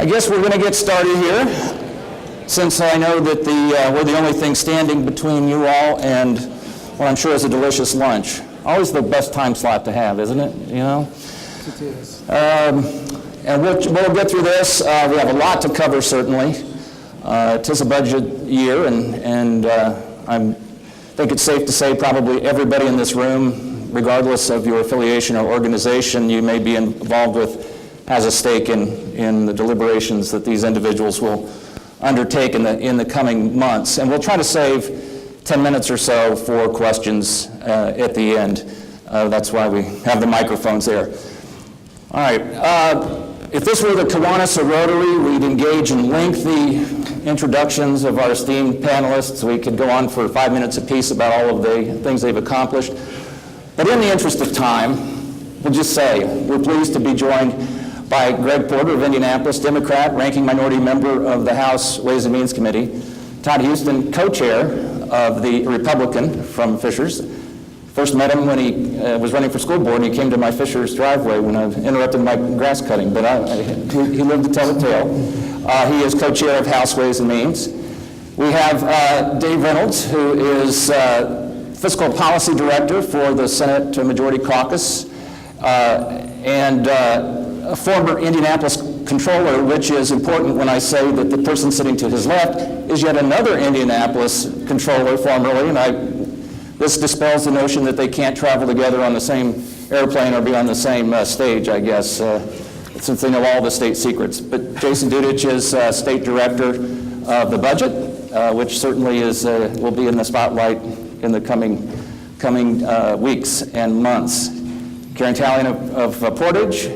I guess we're going to get started here, since I know that we're the only thing standing between you all and what I'm sure is a delicious lunch. Always the best time slot to have, isn't it? You know? It is. And we'll get through this. We have a lot to cover, certainly. It is a budget year, and I think it's safe to say probably everybody in this room, regardless of your affiliation or organization you may be involved with, has a stake in the deliberations that these individuals will undertake in the coming months. And we'll try to save 10 minutes or so for questions at the end. That's why we have the microphones there. All right. If this were the Kiwanis or Rotary, we'd engage in lengthy introductions of our esteemed panelists. We could go on for 5 minutes apiece about all of the things they've accomplished. But in the interest of time, we'll just say we're pleased to be joined by Greg Porter of Indianapolis, Democrat, ranking minority member of the House Ways and Means Committee, Todd Houston, co-chair of the Republican from Fishers. First met him when he was running for school board, and he came to my Fishers driveway when I interrupted my grass cutting, but he lived to tell the tale. He is co-chair of House Ways and Means. We have Dave Reynolds, who is Fiscal Policy Director for the Senate Majority Caucus, and a former Indianapolis controller, which is important when I say that the person sitting to his left is yet another Indianapolis controller formerly, and this dispels the notion that they can't travel together on the same airplane or be on the same stage, I guess, since they know all the state secrets. But Jason Dudich is State Director of the Budget, which certainly will be in the spotlight in the coming weeks and months. Karen Talion of Portage,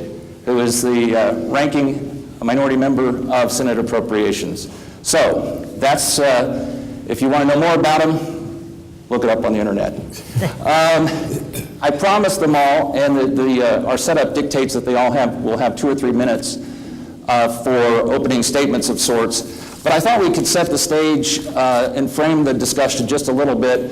who is the ranking minority member of Senate Appropriations. So that's, if you want to know more about him, look it up on the internet. I promised them all, and our setup dictates that they all will have 2 or 3 minutes for opening statements of sorts. But I thought we could set the stage and frame the discussion just a little bit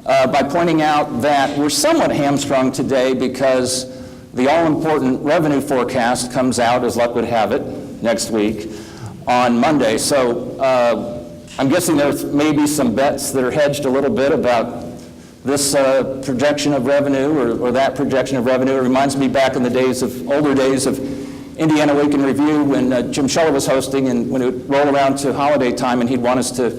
by pointing out that we're somewhat hamstrung today because the all-important revenue forecast comes out, as luck would have it, next week on Monday. So I'm guessing there's maybe some bets that are hedged a little bit about this projection of revenue or that projection of revenue. It reminds me back in the older days of Indiana Week in Review when Jim Scheller was hosting, and when it would roll around to holiday time and he'd want us to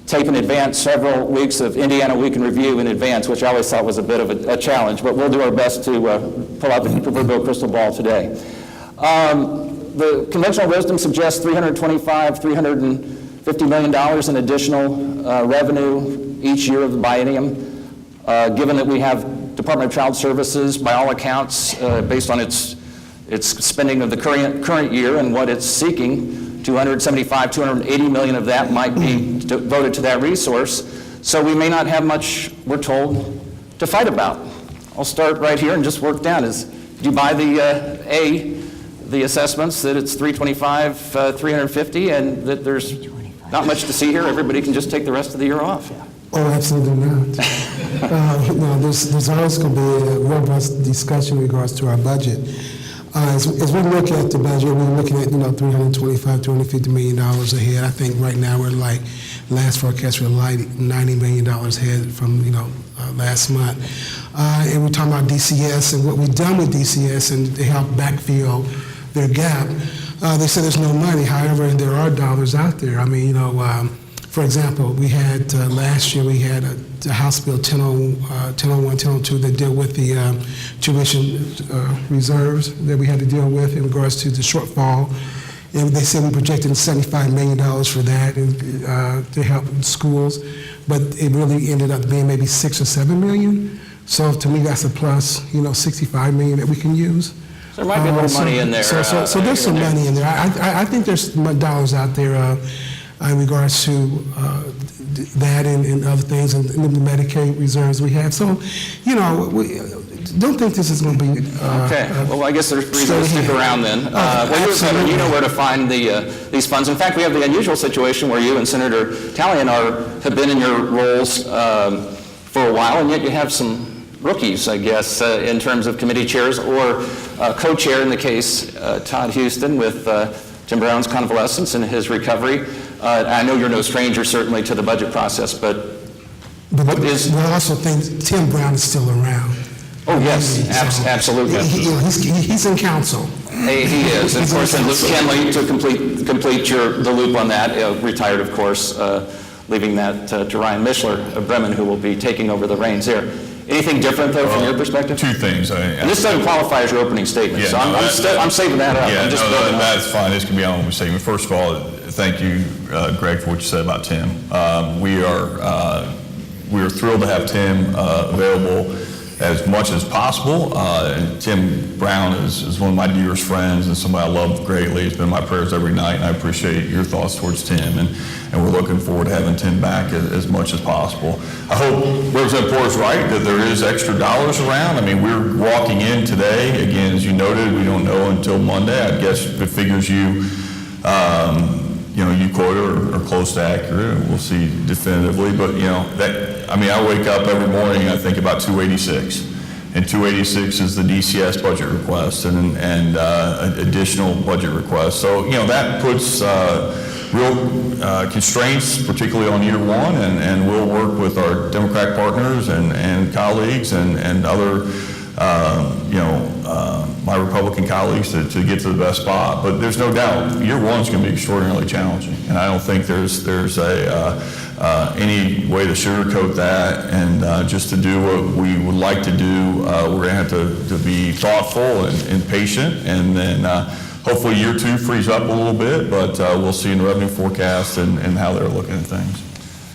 tape in advance several weeks of Indiana Week in Review in advance, which I always thought was a bit of a challenge, but we'll do our best to pull out the proverbial crystal ball today. The conventional wisdom suggests $350 million in additional revenue each year of the biennium. Given that we have Department of Child Services, by all accounts, based on its spending of the current year and what it's seeking, 280 million of that might be devoted to that resource. So we may not have much, we're told, to fight about. I'll start right here and just work down. Do you buy the assessments that it's 325, 350, and that there's not much to see here? Everybody can just take the rest of the year off. Oh, absolutely not. No, there's always going to be a robust discussion in regards to our budget. As we look at the budget, we're looking at $325, $250 million ahead. I think right now we're like, last forecast we're like $90 million ahead from last month. And we're talking about DCS and what we've done with DCS and to help backfill their gap. They said there's no money. However, there are dollars out there. I mean, for example, we had last year we had a House Bill 1001, 1002 that dealt with the tuition reserves that we had to deal with in regards to the shortfall. And they said we projected $75 million for that and, to help schools, but it really ended up being maybe 6 or 7 million. So to me, that's a plus, $65 million that we can use. So there might be a little money in there. So there's some money in there. I think there's dollars out there in regards to that and other things and the Medicaid reserves we have. So, don't think this is going to be... okay. Well, I guess there's reason to stick around then. You know where to find these funds. In fact, we have the unusual situation where you and Senator Talion have been in your roles for a while, and yet you have some rookies, I guess, in terms of committee chairs or co-chair in the case, Todd Houston, with Tim Brown's convalescence and his recovery. I know you're no stranger, certainly, to the budget process, but what is... I also think Tim Brown is still around. Oh, yes, absolutely. He's in council. He is. And of course, and Luke Kenley, to complete the loop on that, retired, of course, leaving that to Ryan Mishler of Bremen, who will be taking over the reins here. Anything different, though, from your perspective? Two things. And this doesn't qualify as your opening statement, so I'm saving that up. Yeah, that's fine. This can be our opening statement. First of all, thank you, Greg, for what you said about Tim. We are thrilled to have Tim available as much as possible. And Tim Brown is one of my dearest friends and somebody I love greatly. It's been my prayers every night, and I appreciate your thoughts towards Tim. And we're looking forward to having Tim back as much as possible. I hope Representative Porter's right that there is extra dollars around. I mean, we're walking in today, again, as you noted, we don't know until Monday. I guess the figures you quoted are close to accurate. We'll see definitively, but I wake up every morning and I think about 286, and 286 is the DCS budget request and additional budget requests. So that puts real constraints, particularly on year one, and we'll work with our Democratic partners and colleagues and other my Republican colleagues to get to the best spot. But there's no doubt year one's going to be extraordinarily challenging, and I don't think there's any way to sugarcoat that. And just to do what we would like to do, we're going to have to be thoughtful and patient, and then hopefully year two frees up a little bit, but we'll see in the revenue forecast and how they're looking at things.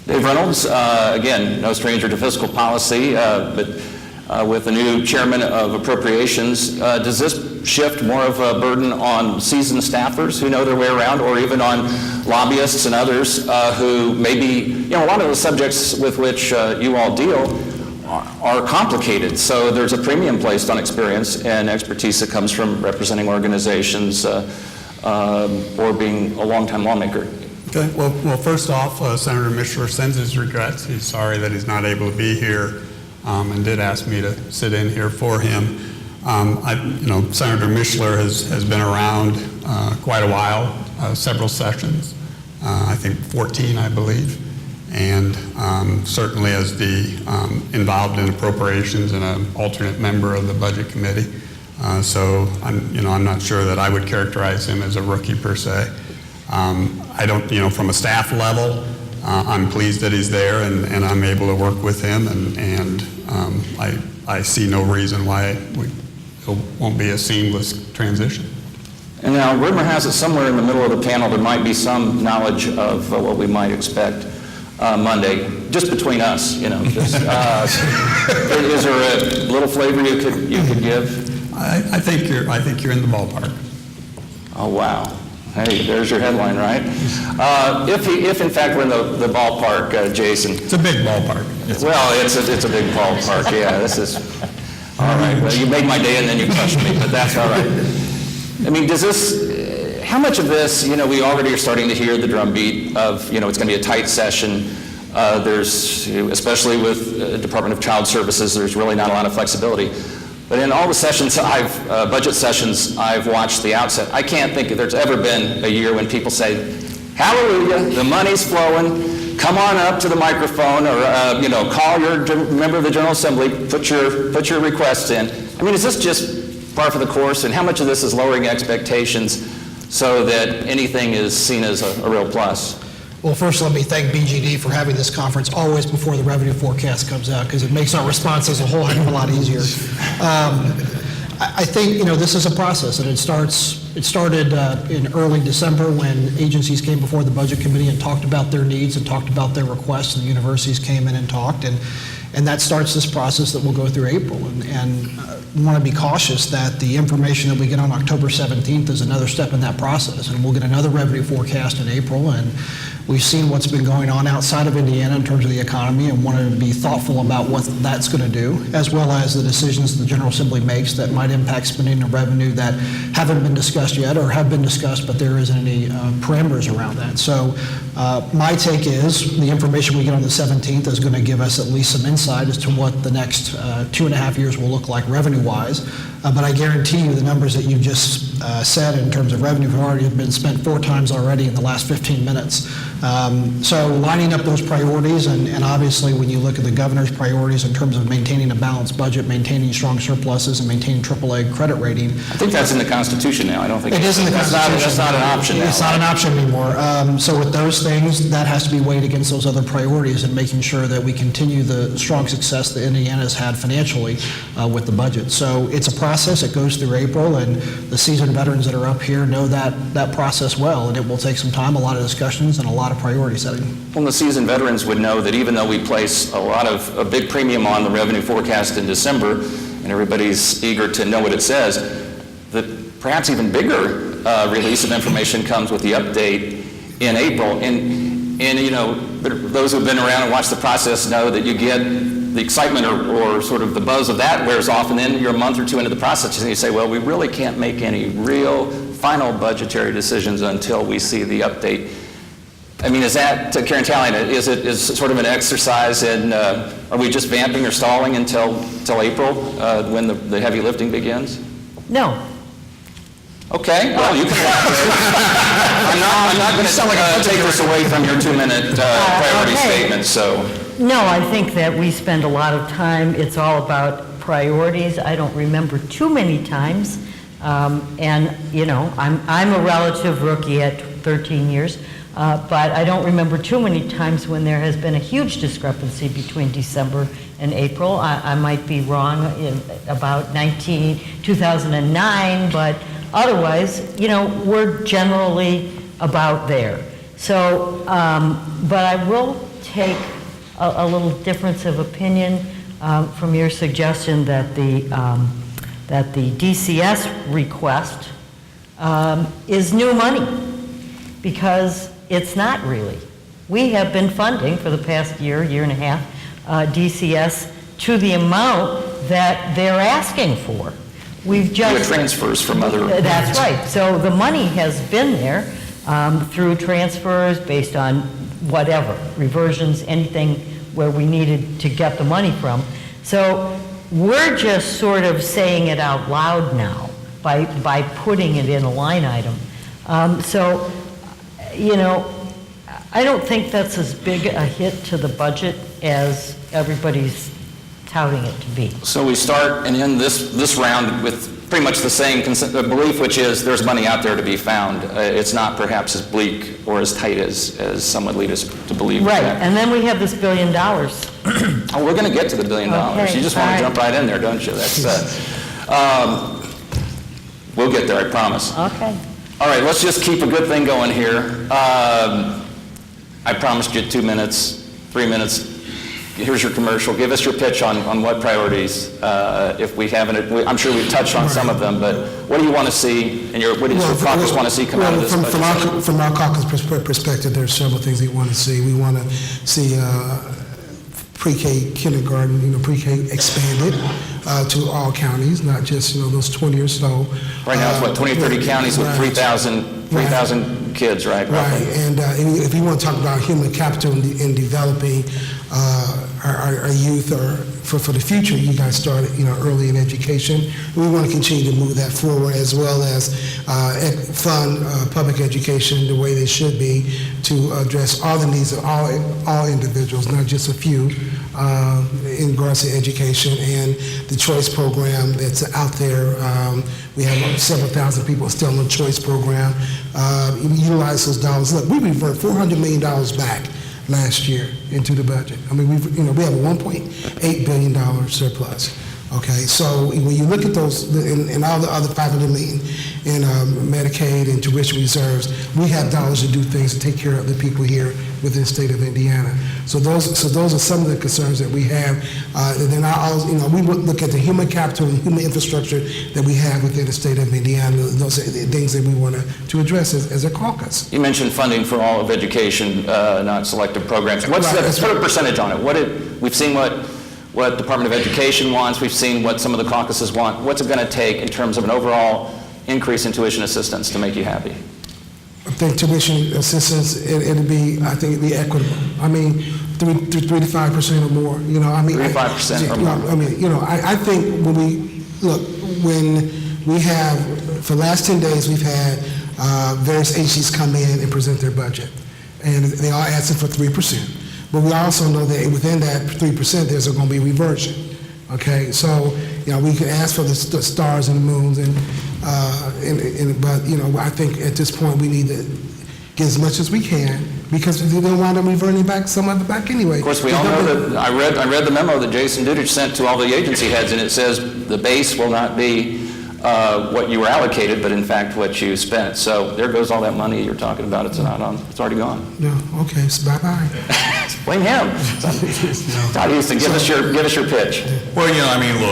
Dave Reynolds, again, no stranger to fiscal policy, but with the new chairman of appropriations, does this shift more of a burden on seasoned staffers who know their way around, or even on lobbyists and others who maybe, a lot of the subjects with which you all deal are complicated, so there's a premium placed on experience and expertise that comes from representing organizations or being a longtime lawmaker? Okay. Well, first off, Senator Mishler sends his regrets. He's sorry that he's not able to be here, and did ask me to sit in here for him. Senator Mishler has been around quite a while, several sessions, I think 14, I believe, and certainly as the involved in appropriations and an alternate member of the Budget Committee. So I'm not sure that I would characterize him as a rookie per se. I don't, from a staff level, I'm pleased that he's there and I'm able to work with him, and I see no reason why it won't be a seamless transition. And now, rumor has it somewhere in the middle of the panel there might be some knowledge of what we might expect Monday, just between us, Just, is there a little flavor you could give? I think you're in the ballpark. Oh wow! Hey, there's your headline, right? If in fact we're in the ballpark, Jason. It's a big ballpark. It's a big ballpark. Yeah, this is all right. Well, you made my day and then you crushed me, but that's all right. I mean, how much of this, we already are starting to hear the drumbeat of, it's going to be a tight session. There's, especially with Department of Child Services, there's really not a lot of flexibility. But in all the sessions budget sessions I've watched the outset, I can't think there's ever been a year when people say, hallelujah, the money's flowing, come on up to the microphone, or, call your member of the General Assembly, put your requests in. I mean, is this just par for the course, and how much of this is lowering expectations so that anything is seen as a real plus? Well, first let me thank BGD for having this conference always before the revenue forecast comes out, because it makes our responses a whole heck of a lot easier. I think this is a process, and it started in early December when agencies came before the Budget Committee and talked about their needs and talked about their requests, and the universities came in and talked, and that starts this process that we'll go through April. And we want to be cautious that the information that we get on October 17th is another step in that process, and we'll get another revenue forecast in April, and we've seen what's been going on outside of Indiana in terms of the economy, and wanted to be thoughtful about what that's going to do, as well as the decisions the General Assembly makes that might impact spending and revenue that haven't been discussed yet or have been discussed, but there isn't any parameters around that. So my take is the information we get on the 17th is going to give us at least some insight as to what the next 2.5 years will look like revenue-wise. but I guarantee you the numbers that you just said in terms of revenue have already been spent 4 times already in the last 15 minutes. So lining up those priorities, and obviously when you look at the governor's priorities in terms of maintaining a balanced budget, maintaining strong surpluses, and maintaining AAA credit rating. I think that's in the Constitution now. I don't think It is in the Constitution. That's not an option now. It's not an option anymore. So with those things, that has to be weighed against those other priorities and making sure that we continue the strong success that Indiana has had financially with the budget. So it's a process. It goes through April, and the seasoned veterans that are up here know that process well, and it will take some time, a lot of discussions, and a lot of priority setting. Well, the seasoned veterans would know that even though we place a big premium on the revenue forecast in December, and everybody's eager to know what it says, that perhaps even bigger release of information comes with the update in April. And you know, those who have been around and watched the process know that you get the excitement or sort of the buzz of that wears off, and then you're a month or two into the process and you say, well, we really can't make any real final budgetary decisions until we see the update. I mean, is that, Karen Talley, is it sort of an exercise in, are we just vamping or stalling until April when the heavy lifting begins? No. Okay, well, you can I'm not going to take this away from your 2-minute priority okay. statement, so. No, I think that we spend a lot of time, it's all about priorities. I don't remember too many times, and, you know, I'm a relative rookie at 13 years, but I don't remember too many times when there has been a huge discrepancy between December and April. I might be wrong in about 2009, but otherwise, you know, we're generally about there. So, but I will take a little difference of opinion from your suggestion that the DCS request is new money, because it's not really. We have been funding for the past year and a half, DCS to the amount that they're asking for. We've You have just... transfers from other. That's right. So the money has been there through transfers based on whatever, reversions, anything where we needed to get the money from. So we're just sort of saying it out loud now by putting it in a line item. So, you know, I don't think that's as big a hit to the budget as everybody's touting it to be. So we start and end this round with pretty much the same belief, which is there's money out there to be found. It's not perhaps as bleak or as tight as some would lead us to believe. Right, that. and then we have this $1 billion. Oh, we're going to get to the $1 billion. Okay, You just want all to right. jump right in there, don't you? That's we'll get there, I promise. Okay. All right, let's just keep a good thing going here. I promised you 2 minutes, 3 minutes. Here's your commercial. Give us your pitch on what priorities, if we haven't. I'm sure we've touched on some of them, but what do you want to see, and what does your caucus want to see come out of this budget? From our caucus perspective, there are several things we want to see. We want to see pre-K kindergarten, pre-K expanded to all counties, not just, those 20 or so. Right now, it's what, 20 or 30 counties with Right. 3,000 kids, right? Right, and if you want to talk about human capital in developing our youth or for the future, you guys started early in education. We want to continue to move that forward, as well as fund public education the way they should be to address all the needs of all individuals, not just a few, in regards to education and the choice program that's out there. We have several thousand people still in the choice program. Utilize those dollars. Look, we reverted $400 million back last year into the budget. I mean, we have a $1.8 billion surplus. Okay, so when you look at those and all the other $500 million in Medicaid and tuition reserves, we have dollars to do things to take care of the people here within the state of Indiana. So those are some of the concerns that we have. And then we look at the human capital and human infrastructure that we have within the state of Indiana. Those are the things that we want to address as a caucus. You mentioned funding for all of education, not selective programs. What's Right, put a percentage on it? We've seen what Department of Education wants. We've seen what some of the caucuses want. What's it going to take in terms of an overall increase in tuition assistance to make you happy? I think tuition assistance, it'd be equitable. I mean, 3 to 5% or more. 3 to 5% or more. I think when we look, when we have, for the last 10 days, we've had various agencies come in and present their budget. And they all asking for 3%. But we also know that within that 3%, there's going to be reversion. Okay, so we can ask for the stars and the moons, but I think at this point we need to get as much as we can because they don't wind up reverting back some of it back anyway. Of course, we all know that I read the memo that Jason Dudich sent to all the agency heads, and it says the base will not be what you were allocated, but in fact what you spent. So there goes all that money you're talking about. It's not on. It's already gone. No, okay, so bye-bye. Blame him. Todd Houston, give us your pitch. Well,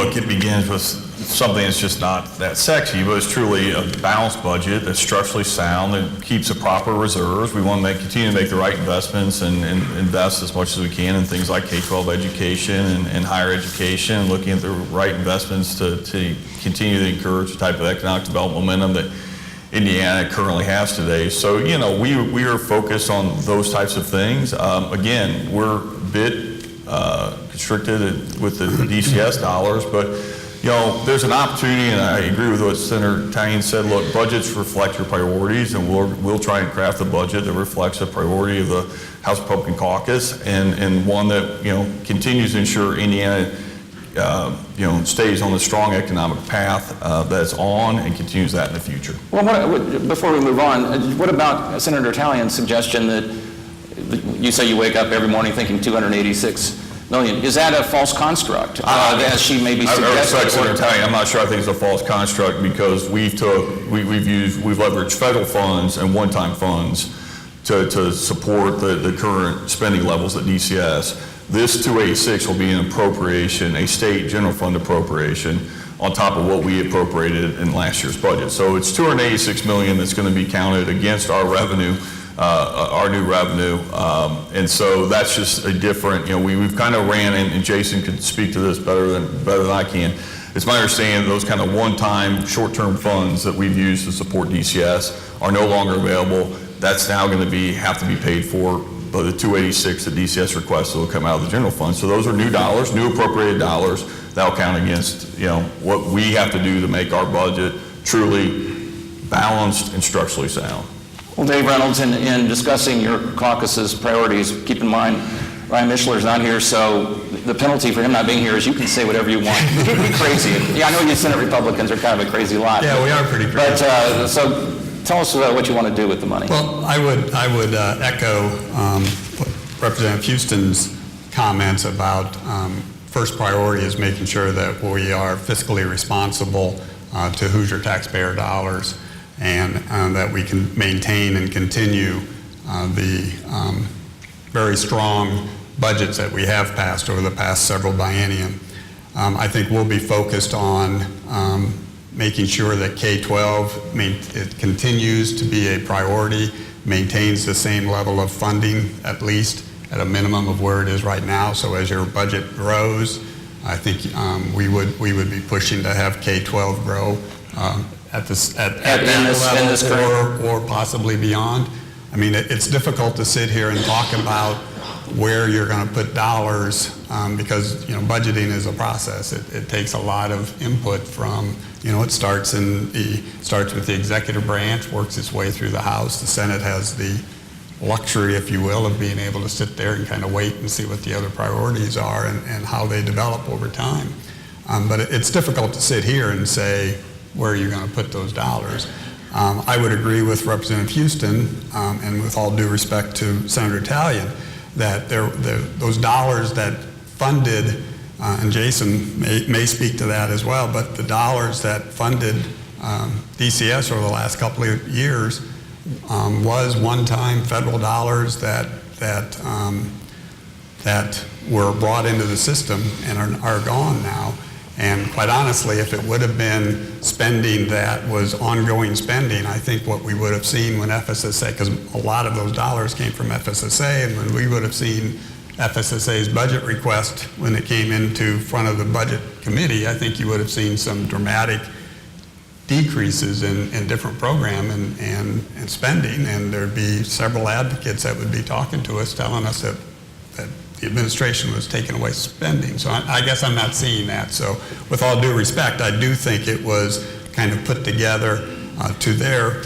look, it begins with something that's just not that sexy, but it's truly a balanced budget that's structurally sound, that keeps the proper reserves. We want to continue to make the right investments and invest as much as we can in things like K-12 education and higher education, and looking at the right investments to continue to encourage the type of economic development momentum that Indiana currently has today. So, we are focused on those types of things. Again, we're a bit constricted with the DCS dollars, but there's an opportunity, and I agree with what Senator Tallien said. Look, budgets reflect your priorities, and we'll try and craft a budget that reflects the priority of the House Republican Caucus, and one that continues to ensure Indiana stays on the strong economic path that's on and continues that in the future. Well, before we move on, what about Senator Tallien's suggestion that you say you wake up every morning thinking 286 million? Is that a false construct, as she may be suggesting? I respect Senator Tallien. I'm not sure I think it's a false construct because we've leveraged federal funds and one-time funds to support the current spending levels at DCS. This 286 will be an appropriation, a state general fund appropriation, on top of what we appropriated in last year's budget. So it's $286 million that's going to be counted against our revenue, our new revenue, and so that's just a different. We've kind of ran, and Jason could speak to this better than I can. It's my understanding those kind of one-time, short-term funds that we've used to support DCS are no longer available. That's now going to have to be paid for by the 286 that DCS requests will come out of the general fund. So those are new dollars, new appropriated dollars that'll count against what we have to do to make our budget truly balanced and structurally sound. Well, Dave Reynolds, in discussing your caucus's priorities, keep in mind Ryan Mishler's not here, so the penalty for him not being here is you can say whatever you want. You can be crazy. Yeah, I know you Senate Republicans are kind of a crazy lot. Yeah, we are pretty crazy. But so tell us what you want to do with the money. Well, I would echo Representative Houston's comments about first priority is making sure that we are fiscally responsible to Hoosier taxpayer dollars, and that we can maintain and continue the very strong budgets that we have passed over the past several biennium. I think we'll be focused on making sure that K-12 it continues to be a priority, maintains the same level of funding, at least at a minimum of where it is right now. So as your budget grows, I think we would be pushing to have K-12 grow at that level or possibly beyond. I mean, it's difficult to sit here and talk about where you're going to put dollars because budgeting is a process. It takes a lot of input from it starts with the executive branch, works its way through the House. The Senate has the luxury, if you will, of being able to sit there and kind of wait and see what the other priorities are and how they develop over time. But it's difficult to sit here and say where are you going to put those dollars. I would agree with Representative Houston, and with all due respect to Senator Tallien, that those dollars that funded, and Jason may speak to that as well, but the dollars that funded DCS over the last couple of years was one-time federal dollars that were brought into the system and are gone now. And quite honestly, if it would have been spending that was ongoing spending, I think what we would have seen when FSSA, because a lot of those dollars came from FSSA, and when we would have seen FSSA's budget request when it came into front of the budget committee, I think you would have seen some dramatic decreases in different program and spending, and there'd be several advocates that would be talking to us telling us that the administration was taking away spending. So I guess I'm not seeing that. So with all due respect, I do think it was kind of put together to their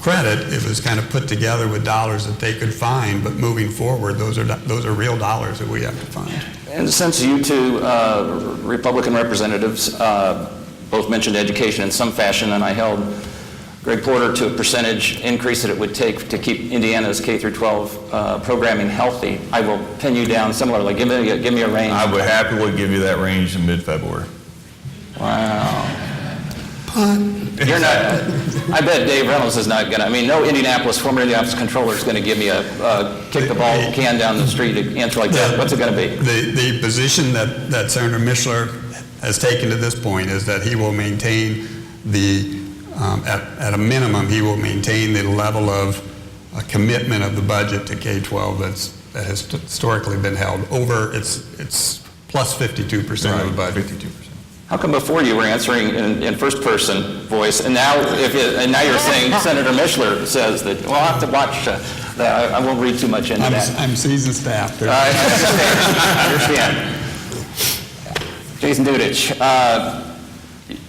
credit. It was kind of put together with dollars that they could find, but moving forward, those are real dollars that we have to find. And since you two Republican representatives both mentioned education in some fashion, and I held Greg Porter to a percentage increase that it would take to keep Indiana's K through 12 programming healthy, I will pin you down similarly. Give me a range. I would happily give you that range in mid-February. Wow. You're not. I bet Dave Reynolds is not going to. I mean, no former Indianapolis controller is going to give me a kick the ball can down the street answer like that. What's it going to be? The position that Senator Mishler has taken to this point is that he will maintain at a minimum, he will maintain the level of commitment of the budget to K-12 that has historically been held over. It's plus 52% of the budget. 52%. How come before you were answering in first-person voice, and now you're saying Senator Mishler says that? Well, I'll have to watch that. I won't read too much into that. I'm seasoned staff. I understand. Jason Dudich,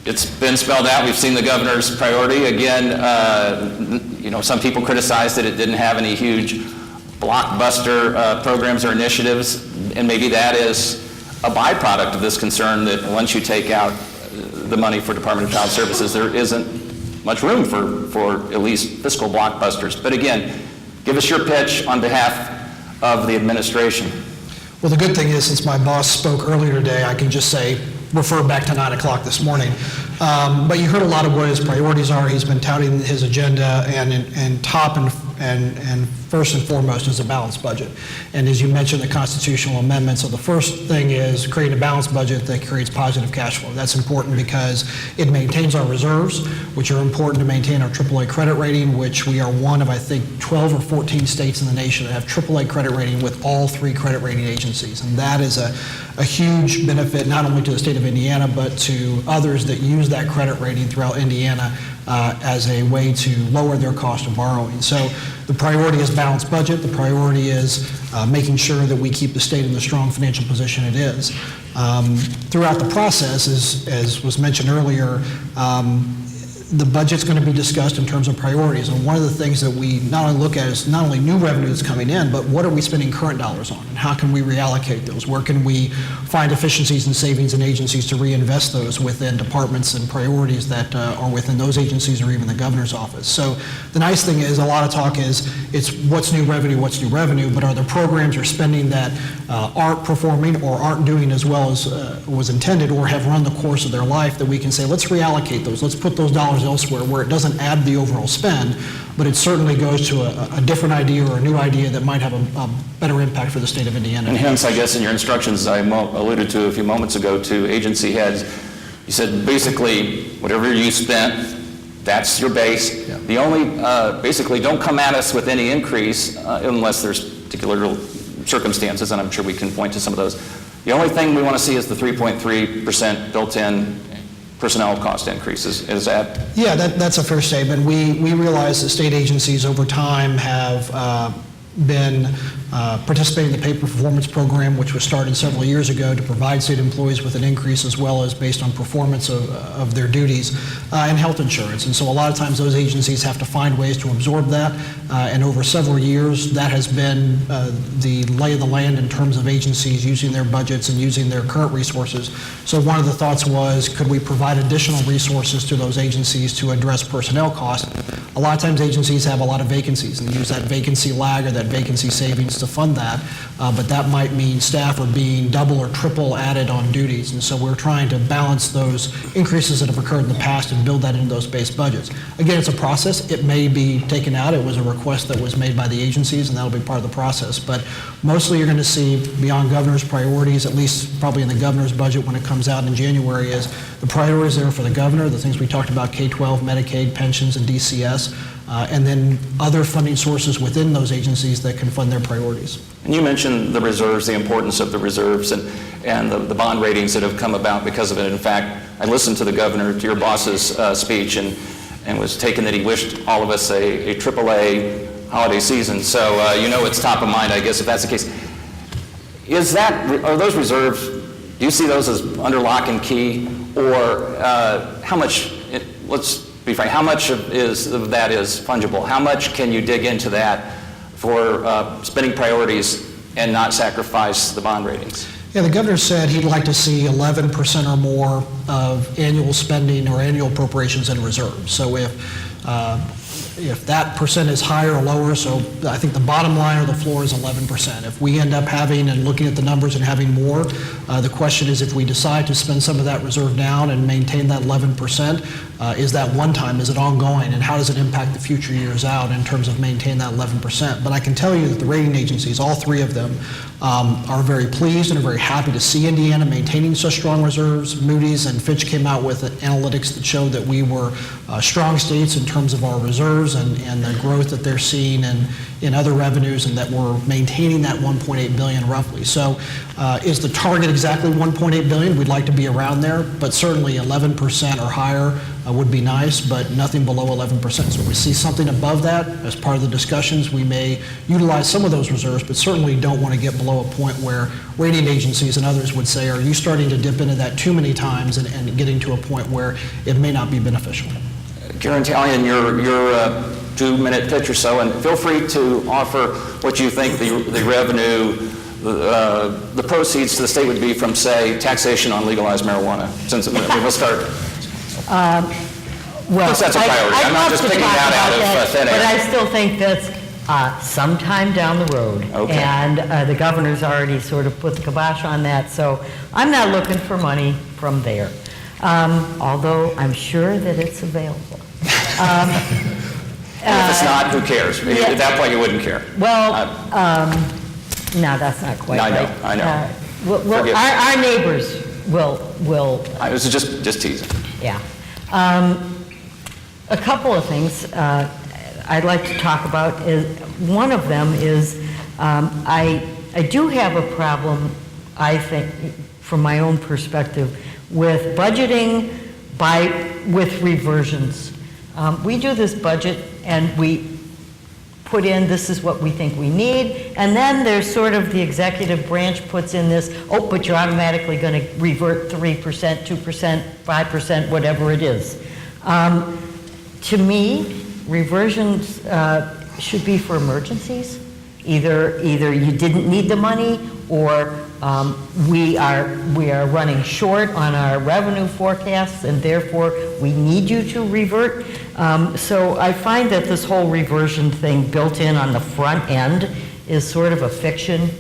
it's been spelled out. We've seen the governor's priority. Again, some people criticized that it didn't have any huge blockbuster programs or initiatives, and maybe that is a byproduct of this concern that once you take out the money for Department of Child Services, there isn't much room for at least fiscal blockbusters. But again, give us your pitch on behalf of the administration. Well, the good thing is, since my boss spoke earlier today, I can just say, refer back to 9 o'clock this morning. But you heard a lot of what his priorities are. He's been touting his agenda, and top and first and foremost is a balanced budget. And as you mentioned, the constitutional amendment. So the first thing is creating a balanced budget that creates positive cash flow. That's important because it maintains our reserves, which are important to maintain our AAA credit rating, which we are one of, I think, 12 or 14 states in the nation that have AAA credit rating with all 3 credit rating agencies. And that is a huge benefit not only to the state of Indiana, but to others that use that credit rating throughout Indiana as a way to lower their cost of borrowing. So the priority is balanced budget. The priority is making sure that we keep the state in the strong financial position it is. Throughout the process, as was mentioned earlier, the budget's going to be discussed in terms of priorities. And one of the things that we not only look at is not only new revenue that's coming in, but what are we spending current dollars on? And how can we reallocate those? Where can we find efficiencies and savings in agencies to reinvest those within departments and priorities that are within those agencies or even the governor's office? So the nice thing is, a lot of talk is, it's what's new revenue, but are there programs or spending that aren't performing or aren't doing as well as was intended or have run the course of their life that we can say, let's reallocate those, let's put those dollars elsewhere where it doesn't add the overall spend, but it certainly goes to a different idea or a new idea that might have a better impact for the state of Indiana. And hence, I guess, in your instructions I alluded to a few moments ago to agency heads, you said basically whatever you spent, that's your base. Yeah. The only, basically, don't come at us with any increase unless there's particular circumstances, and I'm sure we can point to some of those. The only thing we want to see is the 3.3% built-in personnel cost increases. Is that? Yeah, that's a fair statement. We realize that state agencies over time have been participating in the pay performance program, which was started several years ago to provide state employees with an increase as well as based on performance of their duties and health insurance. And so a lot of times those agencies have to find ways to absorb that. And over several years, that has been the lay of the land in terms of agencies using their budgets and using their current resources. So one of the thoughts was, could we provide additional resources to those agencies to address personnel costs? A lot of times agencies have a lot of vacancies and use that vacancy lag or that vacancy savings to fund that, but that might mean staff are being double or triple added on duties, and so we're trying to balance those increases that have occurred in the past and build that into those base budgets. Again, it's a process. It may be taken out. It was a request that was made by the agencies, and that'll be part of the process, but mostly you're going to see beyond governor's priorities, at least probably in the governor's budget when it comes out in January, is the priorities there for the governor, the things we talked about, K-12, Medicaid, pensions, and DCS, and then other funding sources within those agencies that can fund their priorities. And you mentioned the reserves, the importance of the reserves, and the bond ratings that have come about because of it. In fact, I listened to the governor, to your boss's speech, and was taken that he wished all of us a AAA holiday season. So you know it's top of mind, I guess, if that's the case. Are those reserves, do you see those as under lock and key? Or how much, let's be frank, how much of that is fungible? How much can you dig into that for spending priorities and not sacrifice the bond ratings? Yeah, the governor said he'd like to see 11% or more of annual spending or annual appropriations in reserves. So if that percent is higher or lower, so I think the bottom line or the floor is 11%. If we end up having and looking at the numbers and having more, the question is if we decide to spend some of that reserve down and maintain that 11%, is that one time, is it ongoing, and how does it impact the future years out in terms of maintaining that 11%? But I can tell you that the rating agencies, all three of them, are very pleased and are very happy to see Indiana maintaining such strong reserves. Moody's and Fitch came out with analytics that showed that we were strong states in terms of our reserves and the growth that they're seeing in other revenues, and that we're maintaining that $1.8 billion roughly. So is the target exactly $1.8 billion? We'd like to be around there, but certainly 11% or higher would be nice, but nothing below 11%. So if we see something above that, as part of the discussions, we may utilize some of those reserves, but certainly don't want to get below a point where rating agencies and others would say, are you starting to dip into that too many times and getting to a point where it may not be beneficial? Karen Talion, your 2-minute pitch or so, and feel free to offer what you think the revenue, the proceeds to the state would be from, say, taxation on legalized marijuana, since we'll start. Well, That's a priority. I'm not just picking that out of thin air. but I still think that's sometime down the road. Okay. And the governor's already sort of put the kibosh on that, so I'm not looking for money from there. Although I'm sure that it's available. And if it's not, who cares? Yeah. At that point, you wouldn't care. Well, no, that's not quite I know, right. I know. Forgive me. Our neighbors will, I was just teasing. yeah. A couple of things I'd like to talk about. One of them is I do have a problem, I think, from my own perspective, with budgeting with reversions. We do this budget and we put in, this is what we think we need, and then there's sort of the executive branch puts in this, oh, but you're automatically going to revert 3%, 2%, 5%, whatever it is. To me, reversions should be for emergencies. Either you didn't need the money, or we are running short on our revenue forecasts, and therefore we need you to revert. So I find that this whole reversion thing built in on the front end is sort of a fiction,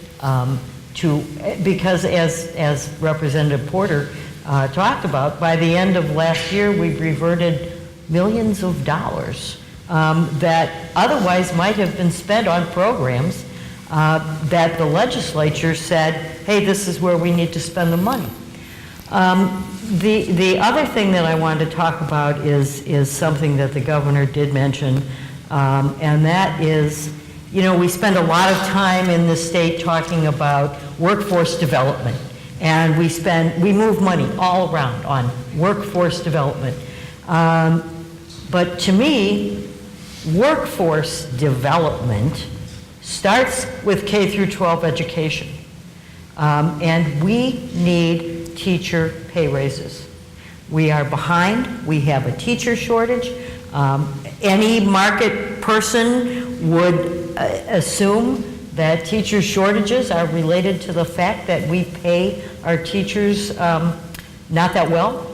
because as Representative Porter talked about, by the end of last year we've reverted millions of dollars that otherwise might have been spent on programs that the legislature said, hey, this is where we need to spend the money. The other thing that I wanted to talk about is something that the governor did mention, and that is, you know, we spend a lot of time in the state talking about workforce development, and we move money all around on workforce development. But to me, workforce development starts with K through 12 education. And we need teacher pay raises. We are behind. We have a teacher shortage. Any market person would assume that teacher shortages are related to the fact that we pay our teachers not that well.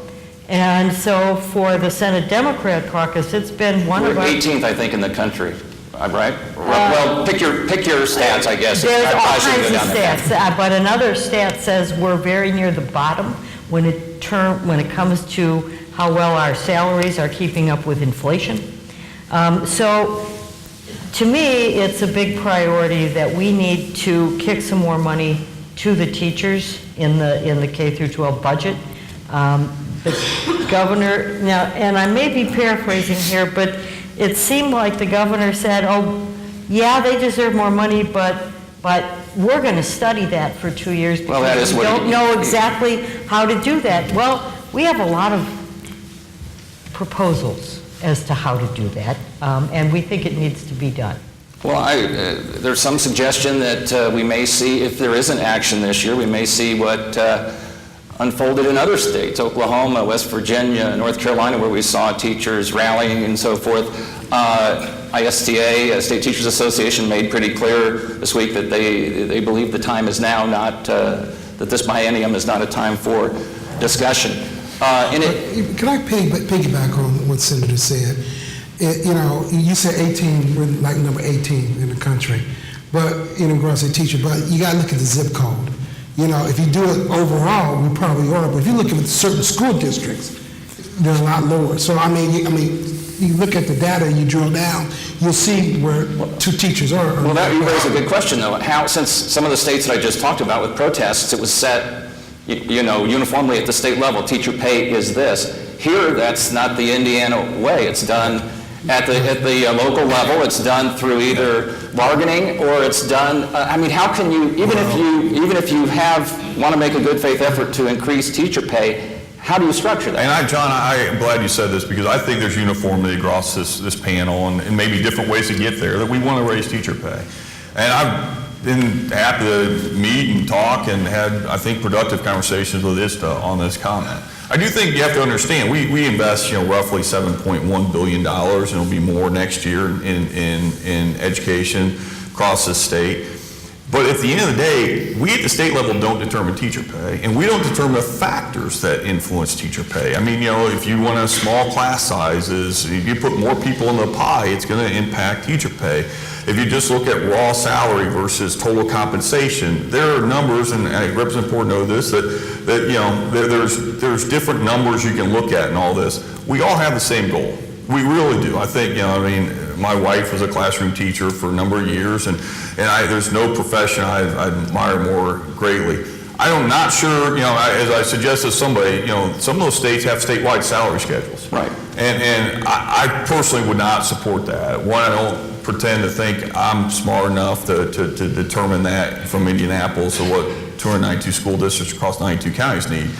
And so for the Senate Democrat caucus, it's been one of our... We're 18th, I think, in the country, right? Well, pick your stats, I guess. There's I all probably shouldn't kinds go of down that stats, but another stat says we're very near the bottom when it comes to how well our salaries are keeping up with inflation. So to me, it's a big priority that we need to kick some more money to the teachers in the K through 12 budget. The governor, now, and I may be paraphrasing here, but it seemed like the governor said, oh, yeah, they deserve more money, but we're going to study that for 2 years Well, that because is we what don't know exactly how to do that. Well, we have a lot of proposals as to how to do that, and we think it needs to be done. Well, there's some suggestion that we may see, if there isn't action this year, we may see what unfolded in other states, Oklahoma, West Virginia, North Carolina, where we saw teachers rallying and so forth. ISTA, State Teachers Association, made pretty clear this week that they believe the time is now, not that this biennium is not a time for discussion. Can I piggyback on what Senator said? You said 18, we're like number 18 in the country, but in regards to teacher, but you got to look at the zip code. If you do it overall, we probably are, but if you look at certain school districts, they're a lot lower. So I mean, you look at the data, you drill down, you'll see where two teachers are. Well, that you raise a good question, though. How, since some of the states that I just talked about with protests, it was set, uniformly at the state level, teacher pay is this. Here, that's not the Indiana way. It's done at the local level. It's done through either bargaining or it's done. I mean, how can you, even if you want to make a good faith effort to increase teacher pay, how do you structure that? And John, I'm glad you said this because I think there's uniformity across this panel and maybe different ways to get there that we want to raise teacher pay. And I've been happy to meet and talk and had, I think, productive conversations with ISTA on this comment. I do think you have to understand, we invest, roughly $7.1 billion, and it'll be more next year in education across the state. But at the end of the day, we at the state level don't determine teacher pay, and we don't determine the factors that influence teacher pay. I mean, if you want a small class sizes, if you put more people in the pie, it's going to impact teacher pay. If you just look at raw salary versus total compensation, there are numbers, and Representative Port knows this, that there's different numbers you can look at in all this. We all have the same goal. We really do. I think, my wife was a classroom teacher for a number of years, and there's no profession I admire more greatly. I'm not sure, as I suggested to somebody, some of those states have statewide salary schedules. Right. And I personally would not support that. One, I don't pretend to think I'm smart enough to determine that from Indianapolis or what 292 school districts across 92 counties need.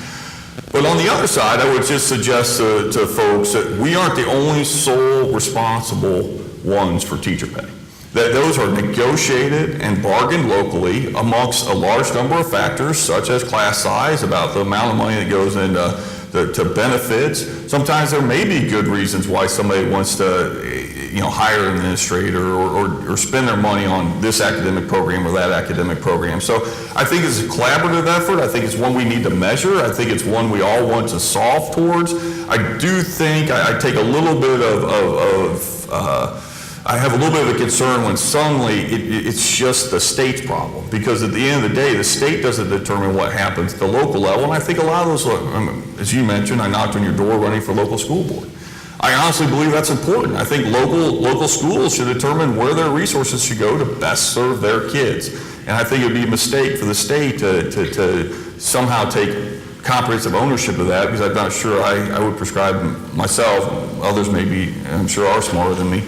But on the other side, I would just suggest to folks that we aren't the only sole responsible ones for teacher pay. That those are negotiated and bargained locally amongst a large number of factors, such as class size, about the amount of money that goes into benefits. Sometimes there may be good reasons why somebody wants to hire an administrator or spend their money on this academic program or that academic program. So I think it's a collaborative effort. I think it's one we need to measure. I think it's one we all want to solve towards. I do think I take a little bit I have a little bit of a concern when suddenly it's just the state's problem, because at the end of the day, the state doesn't determine what happens at the local level, and I think a lot of those, as you mentioned, I knocked on your door running for local school board. I honestly believe that's important. I think local schools should determine where their resources should go to best serve their kids, and I think it would be a mistake for the state to somehow take comprehensive ownership of that, because I'm not sure I would prescribe myself, others maybe, I'm sure are smarter than me,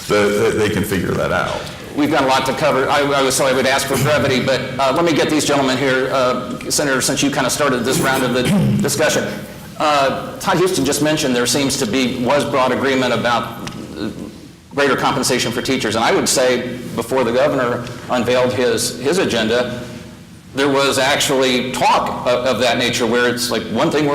that they can figure that out. We've got a lot to cover. I was sorry I would ask for brevity, but let me get these gentlemen here. Senator, since you kind of started this round of the discussion, Todd Houston just mentioned there seems to was broad agreement about greater compensation for teachers, and I would say before the governor unveiled his agenda, there was actually talk of that nature, where it's like one thing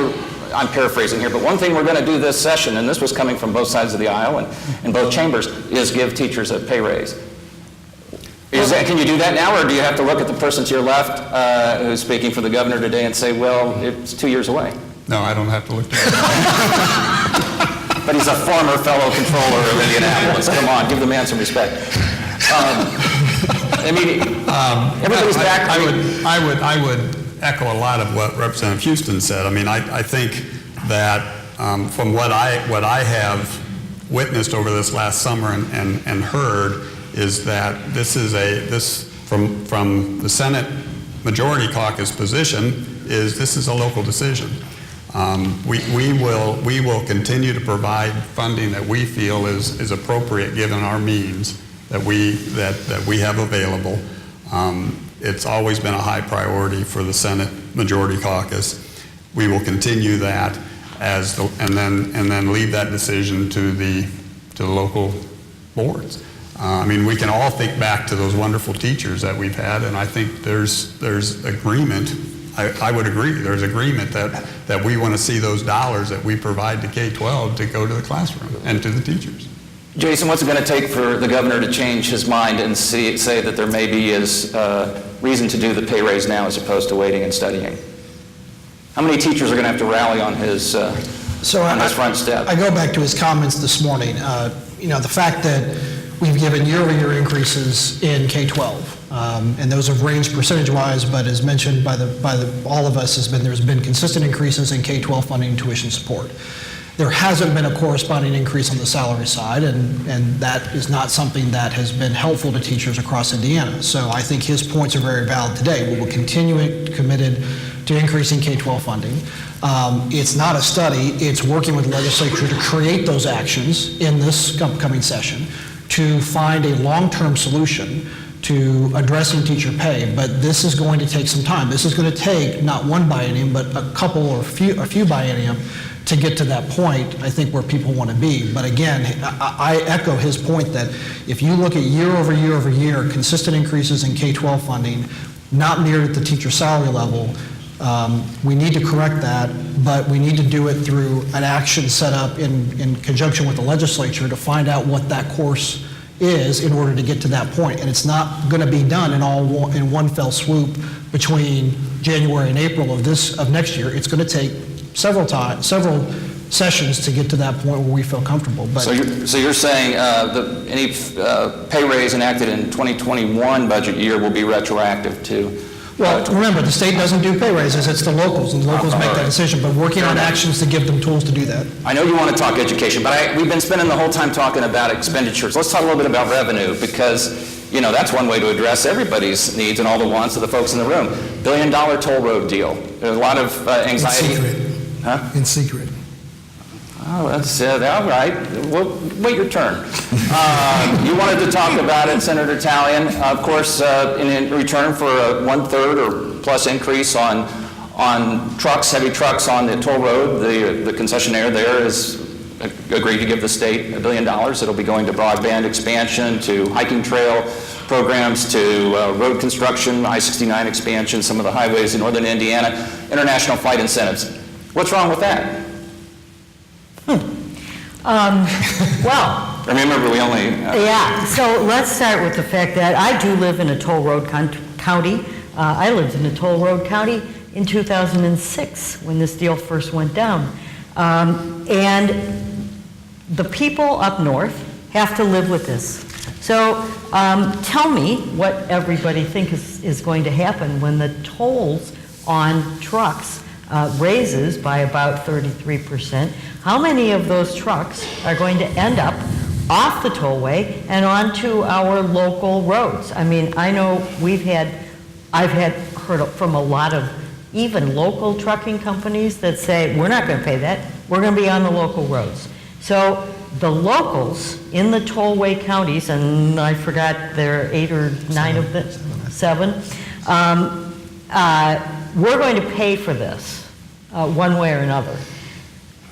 I'm paraphrasing here, but one thing we're going to do this session, and this was coming from both sides of the aisle and in both chambers, is give teachers a pay raise. Can you do that now, or do you have to look at the person to your left who's speaking for the governor today and say, well, it's 2 years away? No, I don't have to look at that. But he's a former fellow controller of Indianapolis. Come on, give the man some respect. Everybody's back. I would echo a lot of what Representative Houston said. I mean, I think that from what I have witnessed over this last summer and heard is that this from the Senate Majority Caucus position this is a local decision. We will continue to provide funding that we feel is appropriate given our means that we have available. It's always been a high priority for the Senate Majority Caucus. We will continue that and then leave that decision to the local boards. I mean, we can all think back to those wonderful teachers that we've had, and I think there's agreement. I would agree. There's agreement that we want to see those dollars that we provide to K-12 to go to the classroom and to the teachers. Jason, what's it going to take for the governor to change his mind and say that there maybe is reason to do the pay raise now as opposed to waiting and studying? How many teachers are going to have to rally on his front step? I go back to his comments this morning. The fact that we've given year-over-year increases in K-12, and those have ranged percentage-wise, but as mentioned by all of us, there's been consistent increases in K-12 funding and tuition support. There hasn't been a corresponding increase on the salary side, and that is not something that has been helpful to teachers across Indiana. So I think his points are very valid today. We will continue committed to increasing K-12 funding. It's not a study, it's working with the legislature to create those actions in this upcoming session to find a long-term solution to addressing teacher pay, but this is going to take some time. This is going to take not one biennium, but a couple or a few biennium to get to that point, I think, where people want to be. But again, I echo his point that if you look at year over year over year, consistent increases in K-12 funding, not near at the teacher salary level, we need to correct that, but we need to do it through an action set up in conjunction with the legislature to find out what that course is in order to get to that point. And it's not going to be done in one fell swoop between January and April of next year. It's going to take several sessions to get to that point where we feel comfortable. But so you're saying any pay raise enacted in 2021 budget year will be retroactive to? Well, remember, the state doesn't do pay raises, it's the locals, and the locals make that decision, but working on actions to give them tools to do that. I know you want to talk education, but we've been spending the whole time talking about expenditures. Let's talk a little bit about revenue, because, that's one way to address everybody's needs and all the wants of the folks in the room. $1 billion toll road deal. There's a lot of anxiety. In secret. Huh? In secret. Oh, that's all right. Well, wait your turn. You wanted to talk about it, Senator Talion. Of course, in return for a 1/3 or plus increase on trucks, heavy trucks on the toll road, the concessionaire there has agreed to give the state $1 billion. It'll be going to broadband expansion, to hiking trail programs, to road construction, I-69 expansion, some of the highways in northern Indiana, international flight incentives. What's wrong with that? Well, Remember, we only... yeah, so let's start with the fact that I do live in a toll road county. I lived in a toll road county in 2006 when this deal first went down. And the people up north have to live with this. So tell me what everybody thinks is going to happen when the tolls on trucks raises by about 33%. How many of those trucks are going to end up off the tollway and onto our local roads? I mean, I know I've heard from a lot of even local trucking companies that say, we're not going to pay that, we're going to be on the local roads. So the locals in the tollway counties, and I forgot there are 8 or 9 of them, 7, we're going to pay for this one way or another.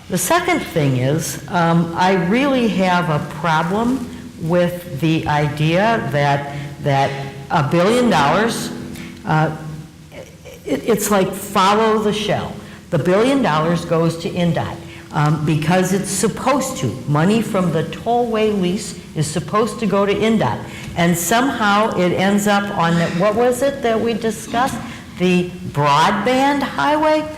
The second thing is, I really have a problem with the idea that $1 billion, it's like follow the shell. The $1 billion goes to INDOT because it's supposed to. Money from the tollway lease is supposed to go to INDOT. And somehow it ends up on, what was it that we discussed? The broadband highway?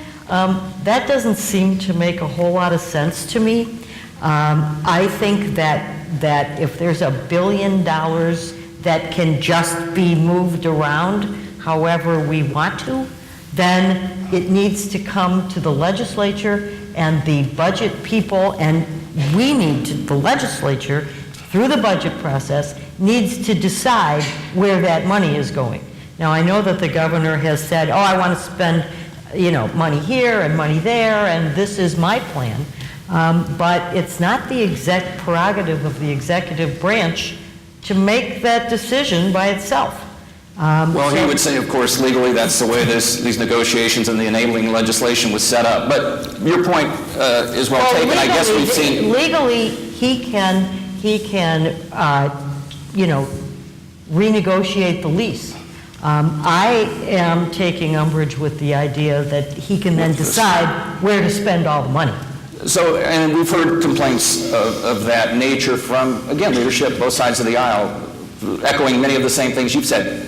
That doesn't seem to make a whole lot of sense to me. I think that if there's $1 billion that can just be moved around however we want to, then it needs to come to the legislature and the budget people, and the legislature, through the budget process, needs to decide where that money is going. Now, I know that the governor has said, oh, I want to spend money here and money there, and this is my plan. But it's not the exact prerogative of the executive branch to make that decision by itself. Well, he would say, of course, legally that's the way these negotiations and the enabling legislation was set up. But your point is well taken. I guess we've seen... Legally, he can renegotiate the lease. I am taking umbrage with the idea that he can then decide where to spend all the money. So, and we've heard complaints of that nature from, again, leadership, both sides of the aisle, echoing many of the same things you've said.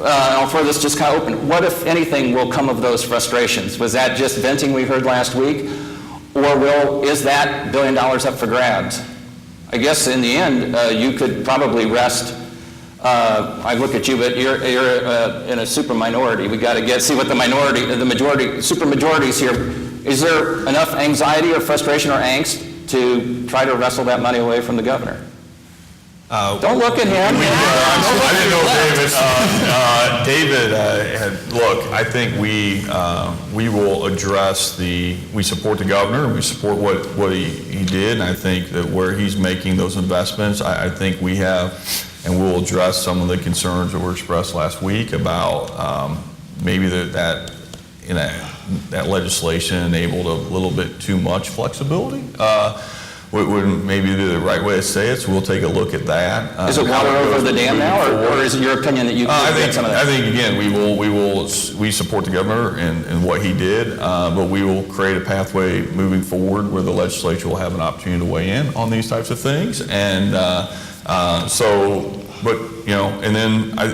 I'll throw this just kind of open. What, if anything, will come of those frustrations? Was that just venting we heard last week? Or is that $1 billion up for grabs? I guess in the end, you could probably rest. I look at you, but you're in a super minority. We got to see what the majority, super majorities here. Is there enough anxiety or frustration or angst to try to wrestle that money away from the governor? Don't look at him. I didn't know David had, look, I think we will address we support the governor, and we support what he did, and I think that where he's making those investments, I think we have, and we'll address some of the concerns that were expressed last week about maybe that legislation enabled a little bit too much flexibility. Would maybe be the right way to say it, so we'll take a look at that. Is it water over the dam now, or is it your opinion that you can get some of that? I think, again, we support the governor and what he did, but we will create a pathway moving forward where the legislature will have an opportunity to weigh in on these types of things. And and then, I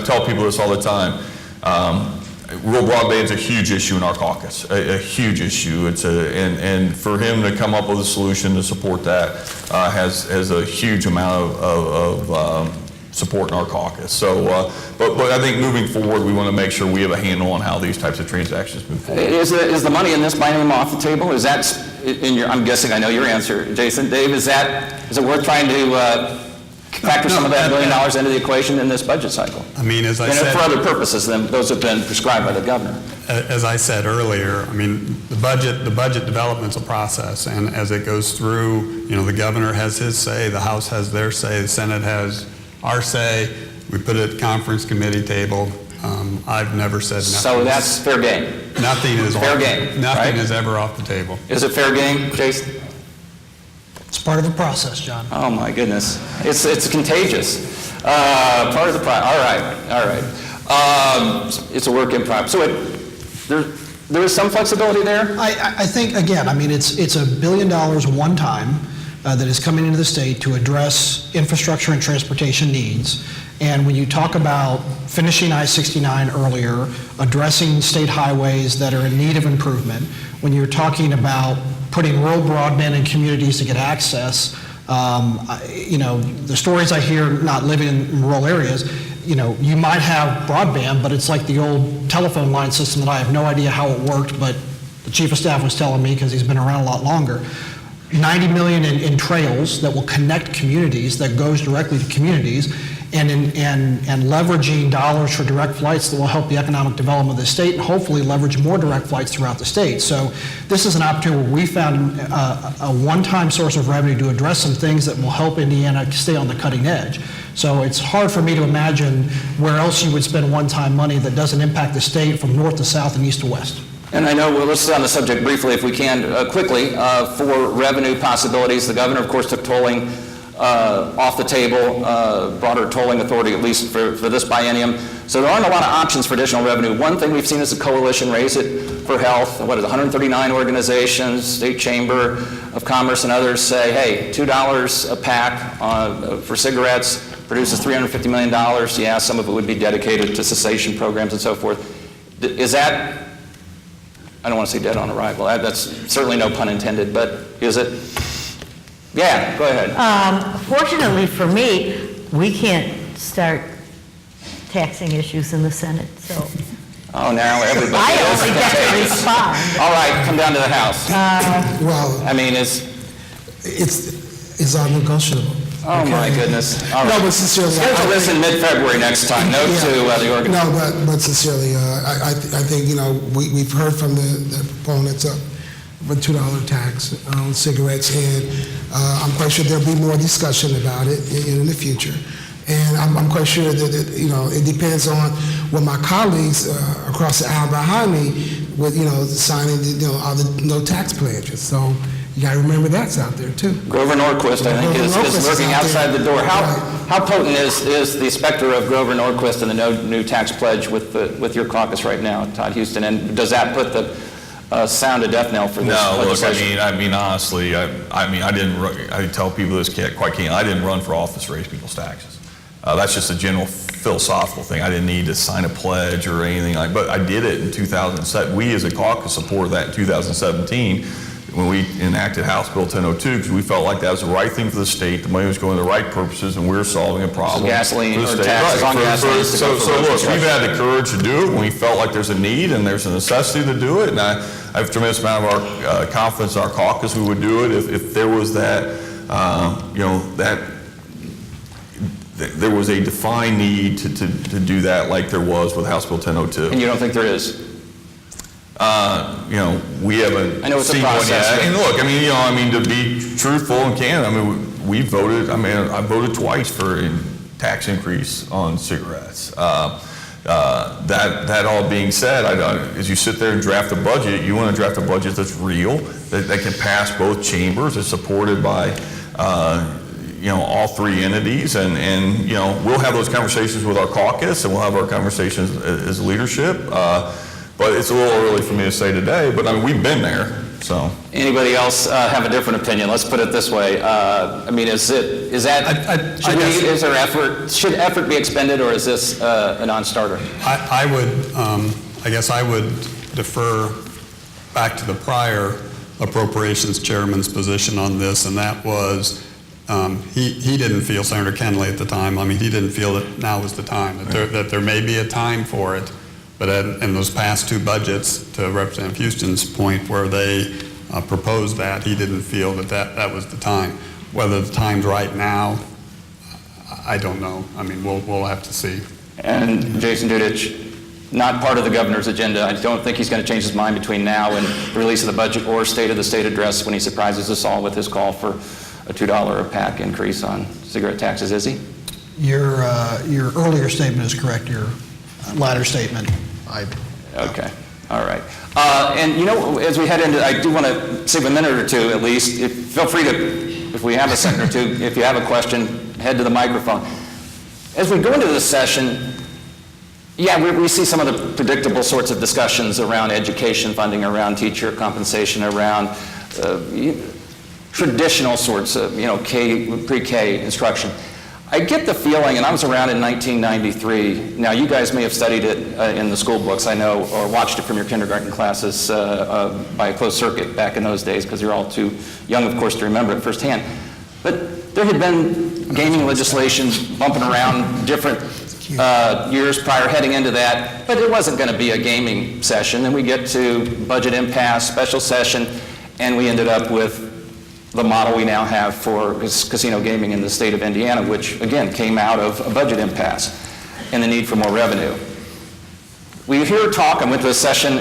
tell people this all the time. Rural broadband is a huge issue in our caucus, a huge issue. And for him to come up with a solution to support that has a huge amount of support in our caucus. So, but I think moving forward, we want to make sure we have a handle on how these types of transactions move forward. Is the money in this biennium off the table? Is that I'm guessing I know your answer, Jason. Dave, is it worth trying to factor some of that $1 billion into the equation in this budget cycle? I mean, as I said, for other purposes than those have been prescribed by the governor. As I said earlier, I mean, the budget development's a process, and as it goes through, the governor has his say, the House has their say, the Senate has our say. We put it at conference committee table. I've never said nothing. So that's fair game. Nothing is fair game. Nothing right? is ever off the table. Is it fair game, Jason? It's part of the process, John. Oh my goodness, it's contagious. Part of the process. All right. It's a work in progress. So there is some flexibility there. I think, again, I mean, it's $1 billion one time that is coming into the state to address infrastructure and transportation needs. And when you talk about finishing I-69 earlier, addressing state highways that are in need of improvement, when you're talking about putting rural broadband in communities to get access, the stories I hear not living in rural areas, you might have broadband, but it's like the old telephone line system that I have no idea how it worked, but the chief of staff was telling me because he's been around a lot longer. $90 million in trails that will connect communities, that goes directly to communities, and leveraging dollars for direct flights that will help the economic development of the state and hopefully leverage more direct flights throughout the state. So this is an opportunity where we found a one-time source of revenue to address some things that will help Indiana stay on the cutting edge. So it's hard for me to imagine where else you would spend one-time money that doesn't impact the state from north to south and east to west. And I know, let's stay on the subject briefly if we can, quickly, for revenue possibilities. The governor, of course, took tolling off the table, broader tolling authority, at least for this biennium. So there aren't a lot of options for additional revenue. One thing we've seen is a coalition raise it for health. 139 organizations, State Chamber of Commerce and others say, hey, $2 a pack for cigarettes produces $350 million. Yeah, some of it would be dedicated to cessation programs and so forth. Is that, I don't want to say dead on arrival. That's certainly no pun intended, but is it? Yeah, go ahead. Fortunately for me, we can't start taxing issues in the Senate, so. Oh, now everybody I else only can get take to it. respond. All right, come down to the House. Well, I mean, it's negotiable. oh my goodness. All No, right. but sincerely, Schedule this in mid-February next time. Note to the organization. No, but sincerely, I think, we've heard from the proponents of a $2 tax on cigarettes, and I'm quite sure there'll be more discussion about it in the future. And I'm quite sure that, it depends on what my colleagues across the aisle behind me with, signing, all the no tax pledges. So, You got to remember that's out there too. Grover Norquist, I think, Grover is Norquist is lurking out outside there. the door. Right. How potent is the specter of Grover Norquist and the no new tax pledge with your caucus right now, Todd Houston? And does that put the sound a death knell for this No, look, legislation? I mean, honestly, I tell people this quite candidly, I didn't run for office to raise people's taxes. That's just a general philosophical thing. I didn't need to sign a pledge or anything but I did it in 2007. We as a caucus supported that in 2017 when we enacted House Bill 1002 because we felt like that was the right thing for the state. The money was going to the right purposes and we were solving a problem. So gasoline for the or state. taxes on gasoline. So look, we've had the courage to do it when we felt like there's a need and there's a necessity to do it. And I have a tremendous amount of our confidence in our caucus we would do it if there was that, there was a defined need to do that like there was with House Bill 1002. And you don't think there is? We haven't I know it's a seen one process, yet. but- And look, to be truthful and candid, we voted, I voted twice for a tax increase on cigarettes. That all being said, as you sit there and draft a budget, you want to draft a budget that's real, that can pass both chambers, is supported by all three entities, and we'll have those conversations with our caucus, and we'll have our conversations as leadership. But it's a little early for me to say today. But we've been there. So. Anybody else have a different opinion? Let's put it this way. Should effort be expended, or is this a non-starter? I guess I would defer back to the prior appropriations chairman's position on this, and that was he didn't feel, Senator Kenley at the time, he didn't feel that now was the time, that there may be a time for it, but in those past two budgets, to Representative Houston's point, where they proposed that, he didn't feel that was the time. Whether the time's right now, I don't know. We'll have to see. And Jason Dudich, not part of the governor's agenda. I don't think he's going to change his mind between now and the release of the budget or State of the State address when he surprises us all with his call for a $2 a pack increase on cigarette taxes, is he? Your earlier statement is correct. Your latter statement, Okay, all right. And as we head into, I do want to save a minute or two at least. Feel free to, if we have a second or two, if you have a question, head to the microphone. As we go into this session, we see some of the predictable sorts of discussions around education funding, around teacher compensation, around traditional sorts of, pre-K instruction. I get the feeling, and I was around in 1993. Now, you guys may have studied it in the school books, I know, or watched it from your kindergarten classes by a closed circuit back in those days, because you're all too young, of course, to remember it firsthand. But there had been gaming legislation bumping around different years prior heading into that, but it wasn't going to be a gaming session. And we get to budget impasse, special session, and we ended up with the model we now have for casino gaming in the state of Indiana, which, again, came out of a budget impasse and the need for more revenue. We hear talk, I went to a session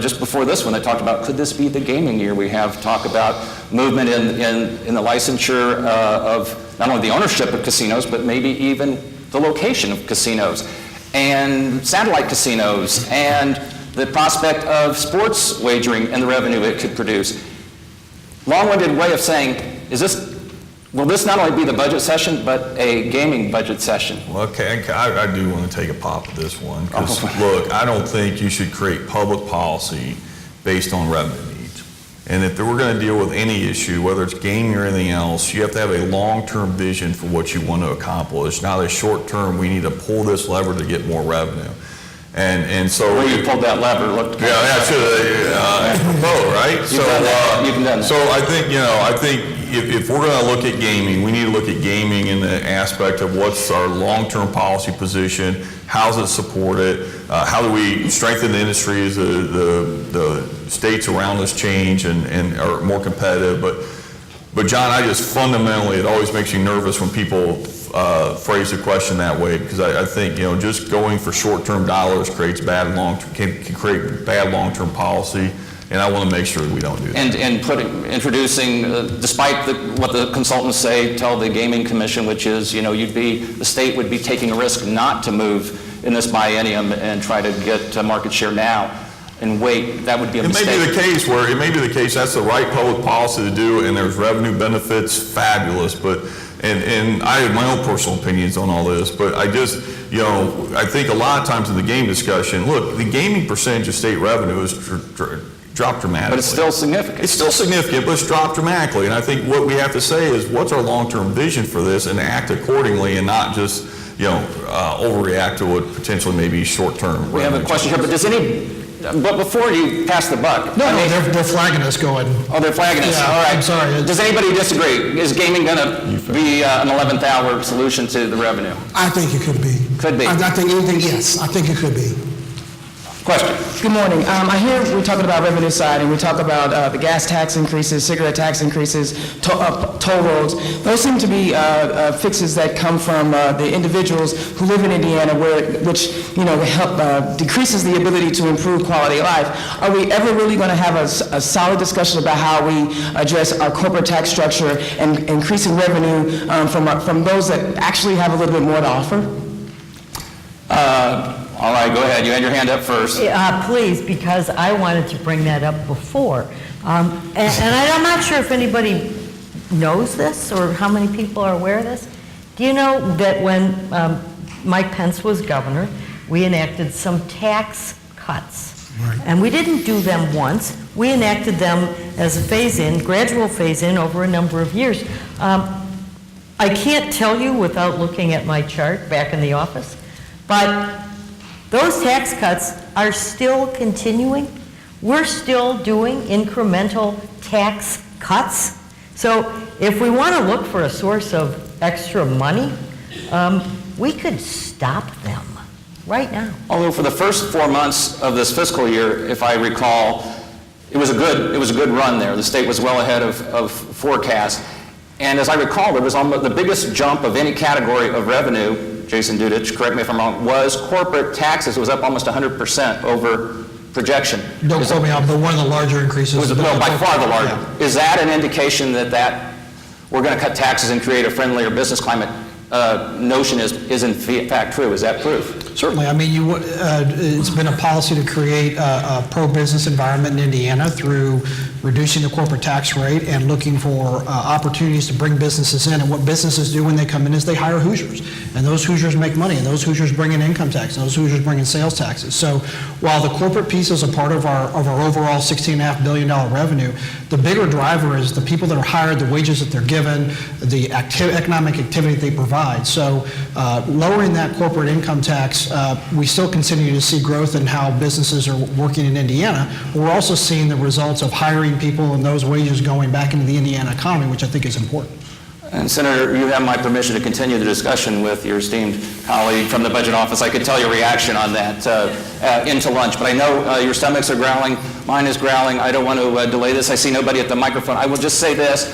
just before this one that talked about, could this be the gaming year? We have talk about movement in the licensure of not only the ownership of casinos, but maybe even the location of casinos, and satellite casinos, and the prospect of sports wagering and the revenue it could produce. Long-winded way of saying, will this not only be the budget session, but a gaming budget session? Well, okay, I do want to take a pop at this one, because look, I don't think you should create public policy based on revenue needs. And if we're going to deal with any issue, whether it's gaming or anything else, you have to have a long-term vision for what you want to accomplish, not a short-term, we need to pull this lever to get more revenue. And so Well, you pulled that lever, looked. yeah, I should right? You've done that. You've done that. So I think if we're going to look at gaming, we need to look at gaming in the aspect of what's our long-term policy position, how's it supported, how do we strengthen the industry as the states around us change and are more competitive. But John, it always makes you nervous when people phrase the question that way, because I think just going for short-term dollars can create bad long-term policy, and I want to make sure that we don't do that. And introducing, despite what the consultants say, tell the Gaming Commission, which is, the state would be taking a risk not to move in this biennium and try to get market share now. and wait, that would be a It may mistake. be the case where, it may be the case, that's the right public policy to do, and there's revenue benefits, fabulous, but, and I have my own personal opinions on all this, but I just, I think a lot of times in the game discussion, look, the gaming percentage of state revenue is dropped dramatically. But it's still significant. It's still significant, but it's dropped dramatically, and I think what we have to say is, what's our long-term vision for this, and act accordingly, and not just, overreact to what potentially may be short-term. We have a question here, but before you pass the buck. No, they're flagging us going. Oh, they're flagging us, Yeah, all right. I'm sorry. Does anybody disagree? Is gaming going to be an 11th hour solution to the revenue? I think it could be. Could be. I think anything, yes, I think it could be. Question? Good morning. I hear we're talking about revenue side, and we talk about the gas tax increases, cigarette tax increases, toll roads. Those seem to be fixes that come from the individuals who live in Indiana, which help decreases the ability to improve quality of life. Are we ever really going to have a solid discussion about how we address our corporate tax structure and increasing revenue from those that actually have a little bit more to offer? All right, go ahead. You had your hand up first. Please, because I wanted to bring that up before. And I'm not sure if anybody knows this or how many people are aware of this. Do you know that when Mike Pence was governor, we enacted some tax cuts? Right. And we didn't do them once. We enacted them as a phase-in, gradual phase-in over a number of years. I can't tell you without looking at my chart back in the office, but those tax cuts are still continuing. We're still doing incremental tax cuts. So if we want to look for a source of extra money, we could stop them right now. Although for the first 4 months of this fiscal year, if I recall, it was a good run there. The state was well ahead of forecast. And as I recall, there was almost the biggest jump of any category of revenue, Jason Dudich, correct me if I'm wrong, was corporate taxes. It was up almost 100% over projection. Don't quote me on, but one of the larger increases. Well, by far the larger. Yeah. Is that an indication that we're going to cut taxes and create a friendlier business climate notion is in fact true? Is that proof? Certainly. I mean, it's been a policy to create a pro-business environment in Indiana through reducing the corporate tax rate and looking for opportunities to bring businesses in. And what businesses do when they come in is they hire Hoosiers. And those Hoosiers make money, and those Hoosiers bring in income tax, and those Hoosiers bring in sales taxes. So while the corporate piece is a part of our overall $16.5 billion revenue, the bigger driver is the people that are hired, the wages that they're given, the economic activity they provide. So lowering that corporate income tax, we still continue to see growth in how businesses are working in Indiana. We're also seeing the results of hiring people and those wages going back into the Indiana economy, which I think is important. And Senator, you have my permission to continue the discussion with your esteemed colleague from the Budget Office. I could tell your reaction on that into lunch, but I know your stomachs are growling, mine is growling. I don't want to delay this. I see nobody at the microphone. I will just say this.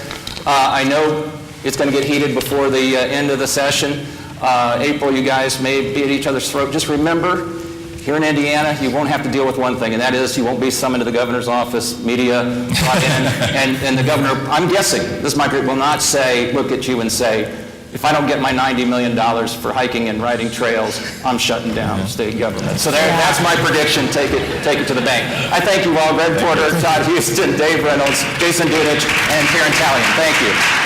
I know it's going to get heated before the end of the session. April, you guys may be at each other's throat. Just remember, here in Indiana, you won't have to deal with one thing, and that is you won't be summoned to the governor's office, media, and the governor, I'm guessing, this migrant will not look at you and say, if I don't get my $90 million for hiking and riding trails, I'm shutting down state government. So that's my prediction. Take it to the bank. I thank you all, Greg Porter, Todd Houston, Dave Reynolds, Jason Dudich, and Karen Talion. Thank you.